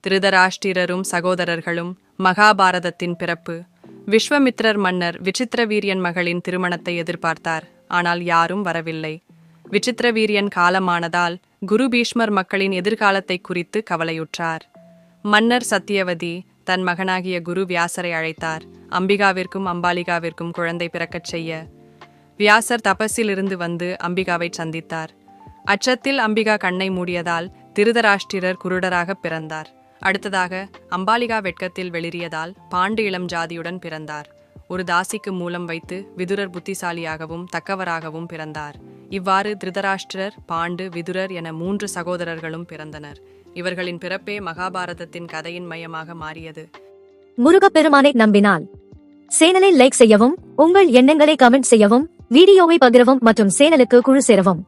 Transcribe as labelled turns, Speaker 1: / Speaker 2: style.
Speaker 1: திருதராஷ்டிரரும் சகோதரர்களும். மகாபாரதத்தின் பிறப்பு. விஸ்வமித்ரர் மன்னர் விசித்திரவீரியன் மகளின் திருமணத்தை எதிர்பார்த்தார். ஆனால் யாரும் வரவில்லை. விசித்திரவீரியன் காலமானதால் குரு பீஷ்மர் மக்களின் எதிர்காலத்தை குறித்து கவலையுற்றார். மன்னர் சத்தியவதி தன் மகனாகிய குரு வியாசரை அழைத்தார். அம்பிகாவிற்கும் அம்பாலிகாவிற்கும் குழந்தை பிறக்கச் செய்ய. வியாசர் தபஸில் இருந்து வந்து அம்பிகாவை சந்தித்தார். அச்சத்தில் அம்பிகா கண்ணை மூடியதால் திருதராஷ்டிரர் குருடராக பிறந்தார். அடுத்ததாக அம்பாலிகா வெட்கத்தில் வெளிரியதால் பாண்டு இளம் ஜாதியுடன் பிறந்தார். ஒரு தாசிக்கு மூலம் வைத்து விதுரர் புத்திசாலியாகவும் தக்கவராகவும் பிறந்தார். இவ்வாறு திருதராஷ்டிரர், பாண்டு, விதுரர் என 3 சகோதரர்களும் பிறந்தனர். இவர்களின் பிறப்பே மகாபாரதத்தின் கதையின் மையமாக மாறியது.
Speaker 2: முருகப்பெருமானை நம்பினால் சேனலை லைக் செய்யவும், உங்கள் எண்ணங்களை கமெண்ட் செய்யவும், வீடியோவை பகிரவும் மற்றும் சேனலுக்கு குழு சேரவும்.